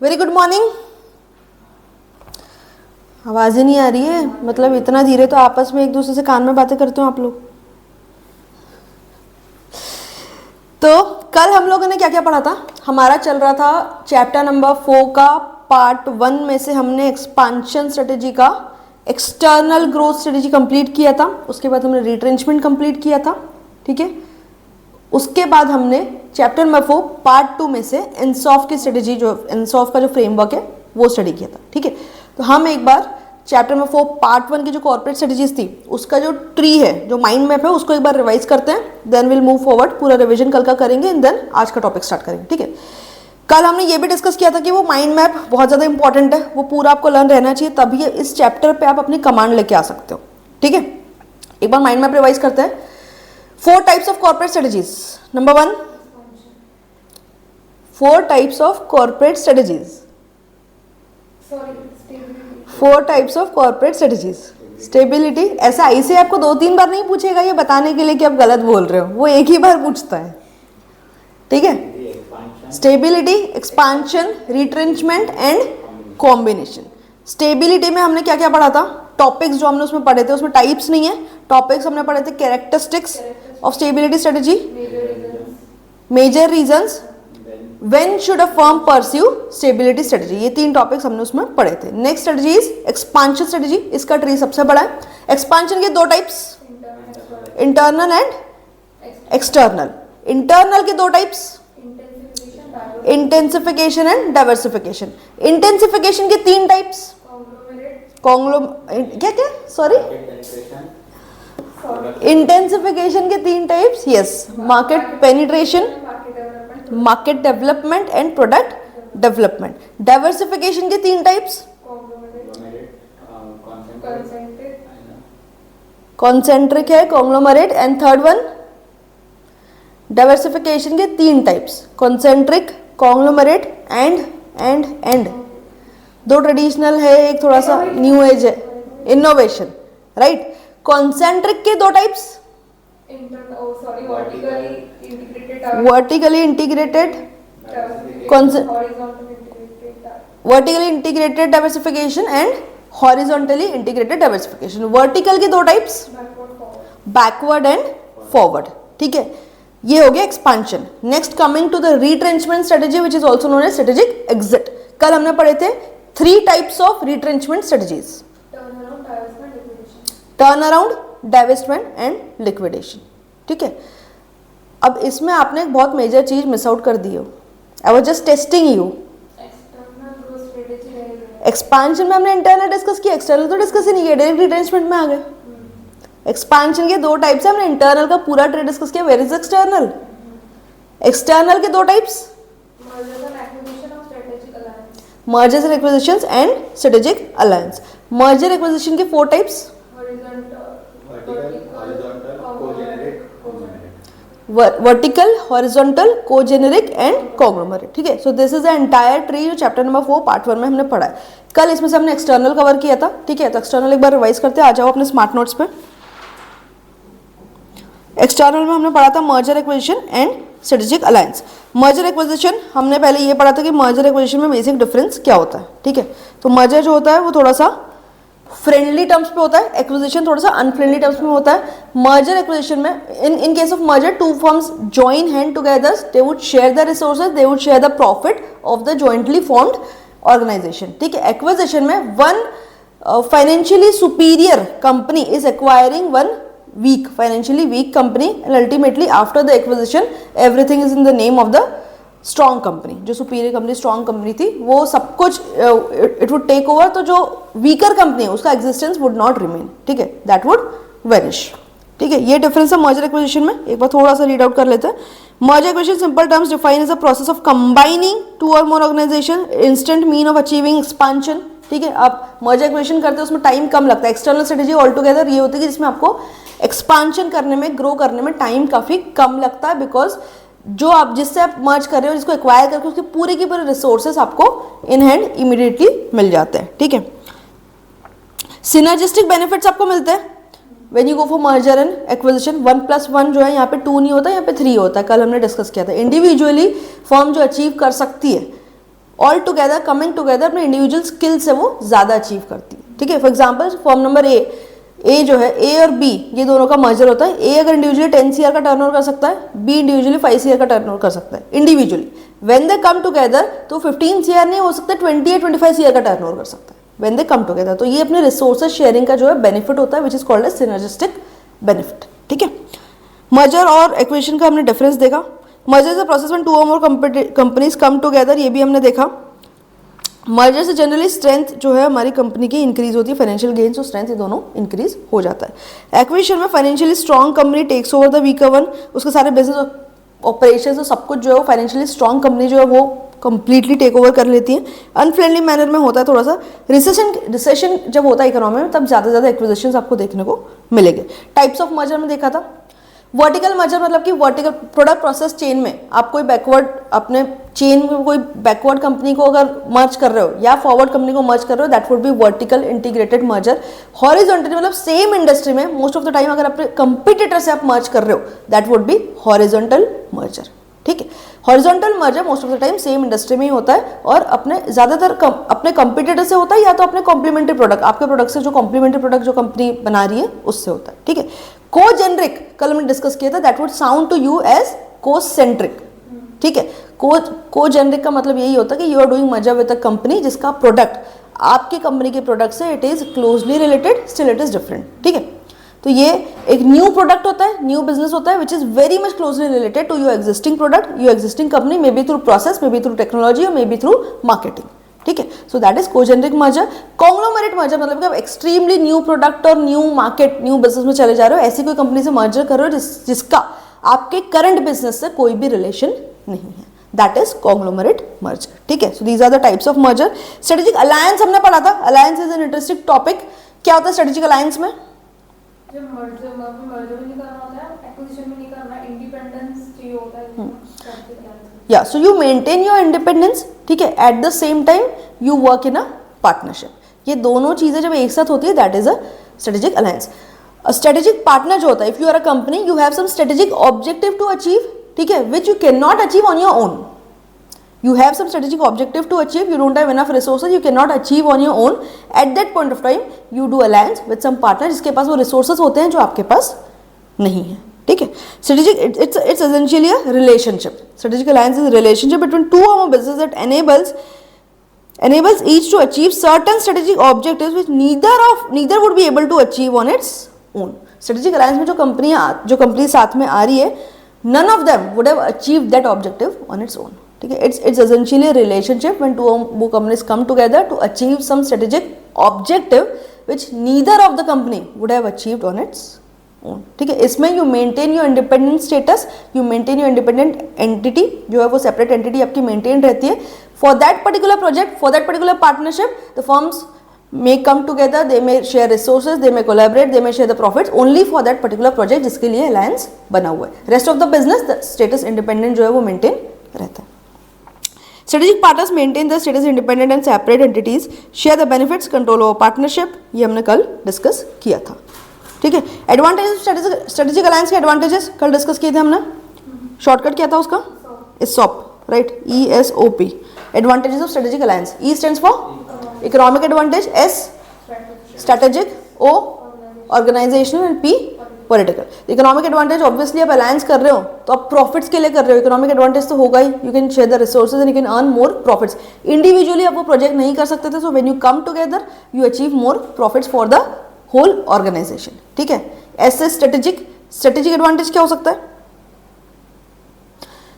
Very good morning. आवाज़ ही नहीं आ रही है, मतलब इतना धीरे तो आपस में एक दूसरे से कान में बातें करते हो आप लोग। तो कल हम लोगों ने क्या क्या पढ़ा था? हमारा चल रहा था चैप्टर नंबर 4 का पार्ट 1 में से हमने एक्सपांशन स्ट्रेटेजी का एक्सटर्नल ग्रोथ स्ट्रेटेजी कंप्लीट किया था। उसके बाद हमने रिट्रेंचमेंट कंप्लीट किया था, ठीक है। उसके बाद हमने चैप्टर नंबर 4 पार्ट 2 में से एनसॉफ की स्ट्रेटेजी, जो एनसॉफ का जो फ्रेमवर्क है वो स्टडी किया था, ठीक है। तो हम एक बार चैप्टर नंबर 4 पार्ट 1 की जो कॉर्पोरेट स्ट्रेटेजीज थी उसका जो ट्री है, जो माइंड मैप है, उसको एक बार रिवाइज करते हैं, देन विल मूव फॉरवर्ड। पूरा रिवीजन कल का करेंगे एंड देन आज का टॉपिक स्टार्ट करेंगे, ठीक है। कल हमने ये भी डिस्कस किया था कि वो माइंड मैप बहुत ज़्यादा इंपॉर्टेंट है, वो पूरा आपको लर्न रहना चाहिए, तभी इस चैप्टर पे आप अपनी कमांड लेके आ सकते हो, ठीक है। एक बार माइंड मैप रिवाइज करते हैं। 4 types of corporate strategies. Number 1, 4 types of corporate strategies. 4 types of corporate strategies. Stability, ऐसा ऐसे आपको 2-3 बार नहीं पूछेगा ये बताने के लिए कि आप गलत बोल रहे हो, वो एक ही बार पूछता है, ठीक है। Stability, expansion, retrenchment and combination. Stability में हमने क्या क्या पढ़ा था? टॉपिक्स जो हमने उसमें पढ़े थे, उसमें टाइप्स नहीं है, टॉपिक्स हमने पढ़े थे। Characteristics of stability strategy, major reasons, when should a firm pursue stability strategy, ये 3 टॉपिक्स हमने उसमें पढ़े थे। Next strategy is expansion strategy, इसका ट्री सबसे बड़ा है। एक्सपांशन के 2 types, internal and external. Internal के 2 types, intensification and diversification. Intensification के 3 टाइप्स, क्या क्या सॉरी इंटेंसिफिकेशन के 3 types, yes, market penetration, market development and product development. Diversification के 3 टाइप्स, कॉन्सेंट्रिक है, conglomerate and third one. Diversification के 3 types, concentric, conglomerate and 2 traditional है, एक थोड़ा सा न्यू एज है, इनोवेशन, राइट। कॉन्सेंट्रिक के 2 types, vertically integrated, vertically integrated diversification and horizontally integrated diversification. Vertical के 2 टाइप्स, बैकवर्ड एंड फॉरवर्ड, ठीक है। ये हो गया expansion. Next coming to the retrenchment strategy which is also known as strategic exit. कल हमने पढ़े थे 3 types of retrenchment strategies, turn around, divestment and liquidation, ठीक है। अब इसमें आपने एक बहुत मेजर चीज मिस आउट कर दी हो। I was just testing you. Expansion में हमने इंटरनल डिस्कस किया, एक्सटर्नल तो डिस्कस ही नहीं किया, डायरेक्ट रिट्रेंचमेंट में आ गए। एक्सपांशन के 2 टाइप्स है, हमने इंटरनल का पूरा ट्रेड डिस्कस किया, वेयर इज एक्सटर्नल। एक्सटर्नल के 2 types, mergers and acquisitions and strategic alliance. Merger acquisition के 4 types, vertical, horizontal, cogeneric and conglomerate, ठीक है। So this is the entire tree जो चैप्टर नंबर 4 पार्ट 1 में हमने पढ़ा है। कल इसमें से हमने एक्सटर्नल कवर किया था, ठीक है। तो एक्सटर्नल एक बार रिवाइज करते हैं, आ जाओ अपने स्मार्ट नोट्स पे। एक्सटर्नल में हमने पढ़ा था merger acquisition and strategic alliance. Merger acquisition हमने पहले ये पढ़ा था कि मर्जर एक्विजिशन में बेसिक डिफरेंस क्या होता है, ठीक है। तो मर्जर जो होता है वो थोड़ा सा फ्रेंडली टर्म्स पे होता है, एक्विजिशन थोड़ा सा अनफ्रेंडली टर्म्स में होता है। मर्जर एक्विजिशन में in case of merger 2 firms join hand together, they would share the resources, they would share the profit of the jointly formed organization, ठीक है। एक्विजिशन में one financially superior company is acquiring one weak, financially weak company, and ultimately after the acquisition everything is in the name of the strong company. जो superior company, strong company थी, वो सब कुछ it would take over, तो जो weaker company है उसका existence would not remain, ठीक है, that would vanish, ठीक है। ये डिफरेंस है मर्जर एक्विजिशन में। एक बार थोड़ा सा रीड आउट कर लेते हैं। Merger acquisition simple terms define as a process of combining 2 or more organization, instant mean of achieving expansion, ठीक है। आप मर्जर एक्विजिशन करते हैं उसमें टाइम कम लगता है। एक्सटर्नल स्ट्रेटेजी ऑल टुगेदर ये होती है कि जिसमें आपको एक्सपांशन करने में, ग्रो करने में टाइम काफ़ी कम लगता है, बिकॉज जो आप जिससे आप मर्ज कर रहे हो, जिसको एक्वायर करके उसके पूरे के पूरे रिसोर्सेस आपको इन हैंड इमीडिएटली मिल जाते हैं, ठीक है। सिनर्जिस्टिक बेनिफिट्स आपको मिलते हैं when you go for merger and acquisition. 1+1 जो है यहाँ पे 2 नहीं होता, यहाँ पे 3 होता है, कल हमने डिस्कस किया था। इंडिविजुअली फर्म जो अचीव कर सकती है ऑल टुगेदर कमिंग टुगेदर अपने इंडिविजुअल स्किल से वो ज़्यादा अचीव करती है, ठीक है। For example form number A जो है, ए और बी ये दोनों का मर्जर होता है। ए अगर इंडिविजुअली 10 CR का टर्नओवर कर सकता है, बी इंडिविजुअली 5 CR का टर्नओवर कर सकता है individually. When they come together तो 15 CR नहीं हो सकता, 20 या 25 CR का टर्नओवर कर सकता है व्हेन दे कम टुगेदर। तो ये अपने रिसोर्सेज शेयरिंग का जो है बेनिफिट होता है, which is called as synergistic benefit, ठीक है। मर्जर और एक्विजिशन का हमने डिफरेंस देखा। Merger is a process when 2 or more companies come together, ये भी हमने देखा। मर्जर से जनरली स्ट्रेंथ जो है हमारी कंपनी की इंक्रीज होती है, फाइनेंशियल गेन्स और स्ट्रेंथ ये दोनों इंक्रीज हो जाता है। एक्विजिशन में financially strong company takes over the weaker one, उसके सारे बिजनेस ऑपरेशन और सब कुछ जो है वो फाइनेंशियली स्ट्रॉन्ग कंपनी जो है वो कंप्लीटली टेक ओवर कर लेती है। अनफ्रेंडली मैनर में होता है थोड़ा सा, रिसेशन जब होता है इकोनॉमी में तब ज़्यादा से ज़्यादा एक्विजिशंस आपको देखने को मिलेंगे। टाइप्स ऑफ मर्जर में देखा था, वर्टिकल मर्जर मतलब कि वर्टिकल प्रोडक्ट प्रोसेस चेन में आप कोई बैकवर्ड अपने चेन में कोई बैकवर्ड कंपनी को अगर मर्ज कर रहे हो या फॉरवर्ड कंपनी को मर्ज कर रहे हो, that would be vertical integrated merger. Horizontally मतलब सेम इंडस्ट्री में मोस्ट ऑफ द टाइम अगर अपने कंपटीटर से आप मर्ज कर रहे हो, that would be horizontal merger, ठीक है। Horizontal merger most of the time same industry में ही होता है और अपने ज़्यादातर अपने कंपटीटर से होता है या तो अपने कॉम्प्लीमेंट्री प्रोडक्ट, आपके प्रोडक्ट से जो कॉम्प्लीमेंट्री प्रोडक्ट जो कंपनी बना रही है उससे होता है, ठीक है। को जेनरिक कल हमने डिस्कस किया था, that would sound to you as concentric, ठीक है। को जेनरिक का मतलब यही होता है कि you are doing merger with a company जिसका प्रोडक्ट आपकी कंपनी के प्रोडक्ट से it is closely related, still it is different, ठीक है। तो ये एक न्यू प्रोडक्ट होता है, न्यू बिजनेस होता है which is very much closely related to your existing product, your existing company, may be through process, may be through technology और मे बी थ्रू मार्केटिंग, ठीक है। So that is cogeneric merger. Conglomerate merger मतलब कि आप extremely new product और new market, new business में चले जा रहे हो, ऐसी कोई कंपनी से मर्जर कर रहे हो जिसका आपके करंट बिजनेस से कोई भी रिलेशन नहीं है, दैट इज कॉन्ग्लोमरेट मर्जर, ठीक है। So these are the types of merger. Strategic alliance हमने पढ़ा था, alliance is an interesting topic. क्या होता है स्ट्रेटेजिक अलायंस में? जब मर्जर भी नहीं करना होता है, एक्विजिशन भी नहीं करना, इंडिपेंडेंस चाहिए होता है, या so you maintain your independence, ठीक है, at the same time you work in a partnership. ये दोनों चीजें जब एक साथ होती है that is a strategic alliance. Strategic partner जो होता है, if you are a company you have some strategic objective to achieve, ठीक है, which you can not achieve on your own. You have some strategic objective to achieve, you don't have enough resources, you cannot achieve on your own. At that point of time, you do alliance with some partner जिसके पास वो resources होते हैं जो आपके पास नहीं है, ठीक है। Strategic, it's essentially a relationship. Strategic alliance is a relationship between two or more businesses that enables each to achieve certain strategic objectives which neither would be able to achieve on its own. Strategic alliance में जो company साथ में आ रही है, none of them would have achieved that objective on its own. ठीक है, it's essentially a relationship when two or more companies come together to achieve some strategic objective which neither of the company would have achieved on its own. ठीक है, इसमें you maintain your independent status, you maintain your independent entity, जो है वो separate entity आपकी maintain रहती है. For that particular project, for that particular partnership, the firms may come together, they may share resources, they may collaborate, they may share the profits only for that particular project जिसके लिए alliance बना हुआ है. Rest of the business, the status independent जो है वो maintain रहता है. Strategic partners maintain the status independent and separate entities, share the benefits, control over partnership. ये हमने कल डिस्कस किया था. ठीक है, एडवांटेजेस स्ट्रेटेजिक अलायंस के एडवांटेजेस कल डिस्कस किए थे हमने. शॉर्टकट क्या था उसका? ESOP, right, ESOP. Advantages of strategic alliance. E stands for economic advantage, S strategic, O organizational and P political. Economic advantage obviously आप अलायंस कर रहे हो तो आप प्रॉफिट्स के लिए कर रहे हो, इकोनॉमिक एडवांटेज तो होगा ही. You can share the resources and you can earn more profits. Individually आप वो प्रोजेक्ट नहीं कर सकते थे, so when you come together you achieve more profits for the whole organisation. ठीक है, ऐसे स्ट्रेटेजिक एडवांटेज क्या हो सकता है?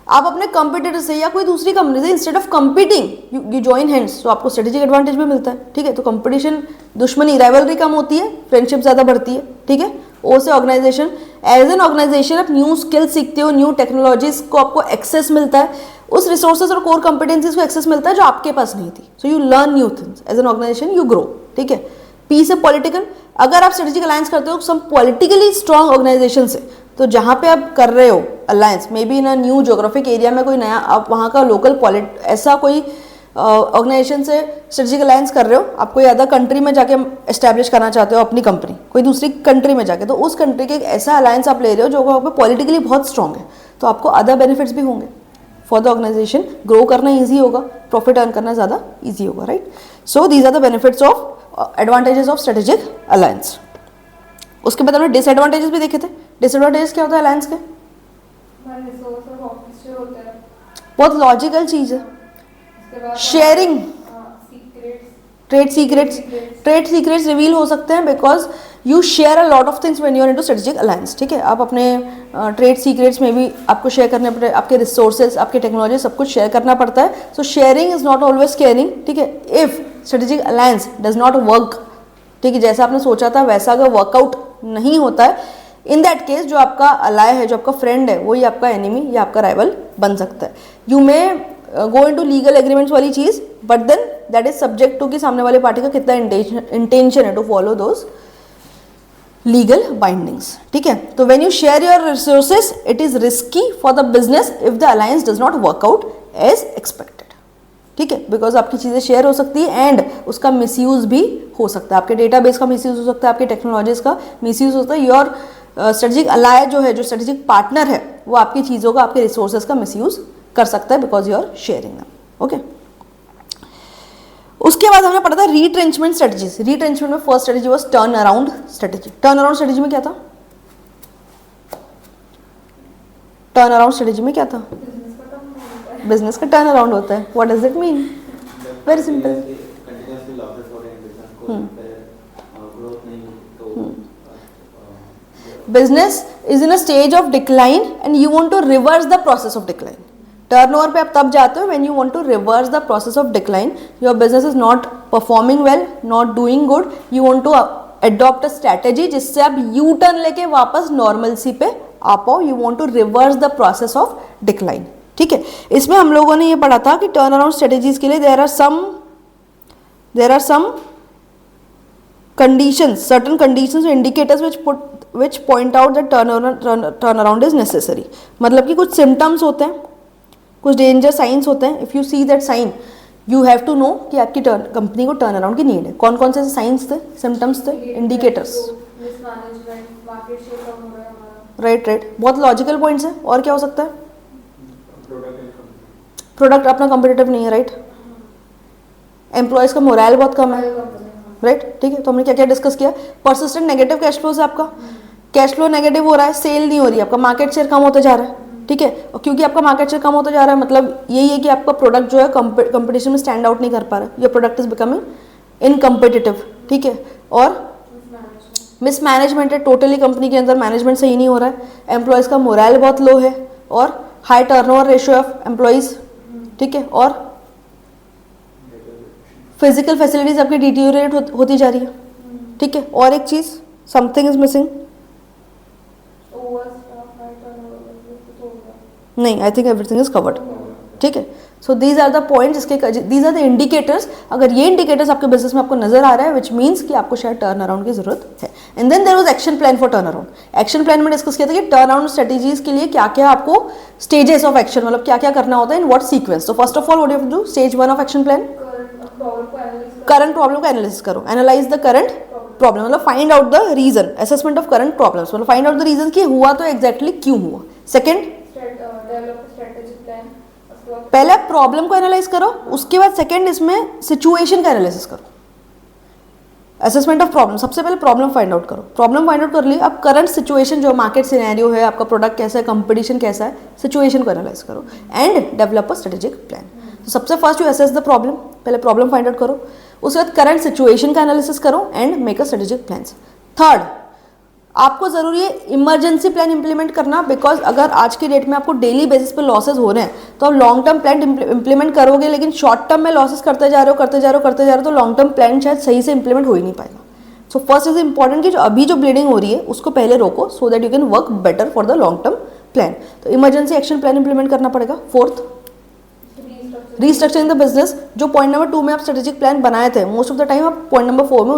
आप अपने कंपटीटर से या कोई दूसरी कंपनी से instead of competing you join hands, तो आपको स्ट्रेटेजिक एडवांटेज भी मिलता है. ठीक है, तो कंपटीशन, दुश्मनी, राइवलरी कम होती है, फ्रेंडशिप ज़्यादा बढ़ती है. ठीक है, ओ से ऑर्गेनाइजेशन, एज एन ऑर्गेनाइजेशन आप न्यू स्किल सीखते हो, न्यू टेक्नोलॉजीज को आपको एक्सेस मिलता है, उस रिसोर्सेज और कोर कॉम्पिटेंसीज को एक्सेस मिलता है जो आपके पास नहीं थी. So you learn new things, as an organization you grow. ठीक है, पी से पॉलिटिकल, अगर आप स्ट्रेटेजिक अलायंस करते हो सम पॉलिटिकली स्ट्रॉन्ग ऑर्गेनाइजेशन से, तो जहाँ पे आप कर रहे हो alliance, may be in a new geographic area में कोई नया, आप वहाँ का लोकल ऐसा कोई ऑर्गेनाइजेशन से स्ट्रेटेजिक अलायंस कर रहे हो, आप कोई अदर कंट्री में जाके एस्टैब्लिश करना चाहते हो अपनी कंपनी कोई दूसरी कंट्री में जाके, तो उस कंट्री के एक ऐसा अलायंस आप ले रहे हो जो वहाँ पे पॉलिटिकली बहुत स्ट्रॉन्ग है, तो आपको अदर बेनिफिट्स भी होंगे. फॉर द ऑर्गेनाइजेशन ग्रो करना ईजी होगा, प्रॉफिट अर्न करना ज़्यादा ईजी होगा, right. So these are the benefits of advantages of strategic alliance. उसके बाद हमने डिसएडवांटेजेस भी देखे थे. डिसएडवांटेजेस क्या होता है अलायंस के? हमारे रिसोर्स और ऑफिस शेयर होते हैं. बहुत लॉजिकल चीज़ है. उसके बाद sharing, secrets, trade secrets reveal हो सकते हैं because you share a lot of things when you are into strategic alliance. ठीक है, आप अपने ट्रेड सीक्रेट्स में भी आपको शेयर करने पड़ते, आपके रिसोर्सेज, आपके टेक्नोलॉजी, सब कुछ शेयर करना पड़ता है. सो sharing is not always caring. ठीक है, if strategic alliance does not work, ठीक है, जैसा आपने सोचा था वैसा अगर वर्कआउट नहीं होता है, इन दैट केस जो आपका अलाय है, जो आपका फ्रेंड है, वही आपका एनिमी या आपका राइवल बन सकता है. You may go into legal agreements वाली चीज, but then that is subject to कि सामने वाले पार्टी का कितना इंटेंशन है to follow those legal bindings. ठीक है, तो when you share your resources it is risky for the business if the alliance does not work out as expected. ठीक है, बिकॉज आपकी चीज़ें शेयर हो सकती है एंड उसका मिसयूज भी हो सकता है. आपके डेटाबेस का मिसयूज हो सकता है, आपकी टेक्नोलॉजीज का मिसयूज हो सकता है. योर स्ट्रेटेजिक अलाय जो है, जो स्ट्रेटेजिक पार्टनर है, वो आपकी चीज़ों का, आपके रिसोर्सेज का मिसयूज कर सकता है because you are sharing them. Okay, उसके बाद हमने पढ़ा था रीट्रेंचमेंट स्ट्रेटजीज. रीट्रेंचमेंट में first strategy was turn around strategy. Turn around strategy में क्या था? टर्न अराउंड स्ट्रेटजी में क्या था? बिजनेस का टर्न अराउंड होता है. What does it mean? Very simple. Business is in a stage of decline and you want to reverse the process of decline. Turnover पे आप तब जाते हो when you want to reverse the process of decline. Your business is not performing well, not doing good. You want to adopt a strategy जिससे आप U turn लेके वापस normalcy पे आ पाओ. You want to reverse the process of decline. ठीक है, इसमें हम लोगों ने ये पढ़ा था कि टर्न अराउंड स्ट्रेटेजीज के लिए there are some conditions, certain conditions or indicators which point out that turn around is necessary. मतलब कि कुछ symptoms होते हैं, कुछ danger signs होते हैं. If you see that sign, you have to know कि आपकी कंपनी को turn around की need है. कौन कौन से signs थे, symptoms थे, indicators? मिसमैनेजमेंट, मार्केट शेयर कम हो रहा है हमारा. राइट, बहुत लॉजिकल पॉइंट्स है. और क्या हो सकता है? प्रोडक्ट अपना कम्पिटिटिव नहीं है. राइट, एम्प्लॉयज़ का मोरल बहुत कम है. राइट, ठीक है, तो हमने क्या क्या डिस्कस किया? परसिस्टेंट नेगेटिव कैश फ्लो से आपका कैश फ्लो नेगेटिव हो रहा है, सेल नहीं हो रही है, आपका मार्केट शेयर कम होता जा रहा है. ठीक है, और क्योंकि आपका मार्केट शेयर कम होता जा रहा है मतलब यही है कि आपका प्रोडक्ट जो है कंपटीशन में स्टैंड आउट नहीं कर पा रहा है. Your product is becoming incompetitive. ठीक है, और मिसमैनेजमेंट है, टोटली कंपनी के अंदर मैनेजमेंट सही नहीं हो रहा है. एम्प्लॉयज़ का मोरल बहुत लो है और high turnover ratio of employees. ठीक है, और फिजिकल फैसिलिटीज आपकी डिटीरियोरेट होती जा रही है. ठीक है, और एक चीज समथिंग इज मिसिंग. नहीं, I think everything is covered. ठीक है, so these are the points, these are the indicators. अगर ये इंडिकेटर्स आपके बिजनेस में आपको नजर आ रहा है विच मीन्स कि आपको शायद टर्न अराउंड की जरूरत है. And then there was action plan for turn around. Action plan में डिस्कस किया था कि टर्न अराउंड स्ट्रेटेजीज के लिए क्या क्या आपको स्टेजेस ऑफ एक्शन, मतलब क्या क्या करना होता है, इन व्हाट सीक्वेंस. तो first of all what you have to do, stage 1 of action plan, current problem को एनालिसिस करो. एनालाइज द करंट प्रॉब्लम, मतलब find out the reason. Assessment of current problems, मतलब फाइंड आउट द रीजन कि हुआ तो exactly क्यों हुआ. Second, पहले प्रॉब्लम को एनालाइज करो, उसके बाद सेकंड इसमें सिचुएशन का एनालिसिस करो. असेसमेंट ऑफ प्रॉब्लम, सबसे पहले प्रॉब्लम फाइंड आउट करो. प्रॉब्लम फाइंड आउट कर ली, अब करंट सिचुएशन जो मार्केट सिनेरियो है, आपका प्रोडक्ट कैसा है, कंपटीशन कैसा है, सिचुएशन को एनालाइज करो and develop a strategic plan. तो सबसे first you assess the problem, पहले प्रॉब्लम फाइंड आउट करो, उसके बाद करंट सिचुएशन का एनालिसिस करो and make a strategic plan. Third, आपको जरूरी है इमरजेंसी प्लान इंप्लीमेंट करना, बिकॉज अगर आज की डेट में आपको डेली बेसिस पे लॉसेज हो रहे हैं तो आप लॉन्ग टर्म प्लान इंप्लीमेंट करोगे, लेकिन शॉर्ट टर्म में लॉसेज करते जा रहे हो तो लॉन्ग टर्म प्लान शायद सही से इंप्लीमेंट हो ही नहीं पाएगा. सो फर्स्ट इज इंपॉर्टेंट कि जो अभी जो ब्लीडिंग हो रही है उसको पहले रोको, so that you can work better for the long term plan. तो इमरजेंसी एक्शन प्लान इंप्लीमेंट करना पड़ेगा. Fourth, restructuring the business. जो पॉइंट नंबर 2 में आप स्ट्रेटेजिक प्लान बनाए थे, मोस्ट ऑफ द टाइम आप पॉइंट नंबर 4 में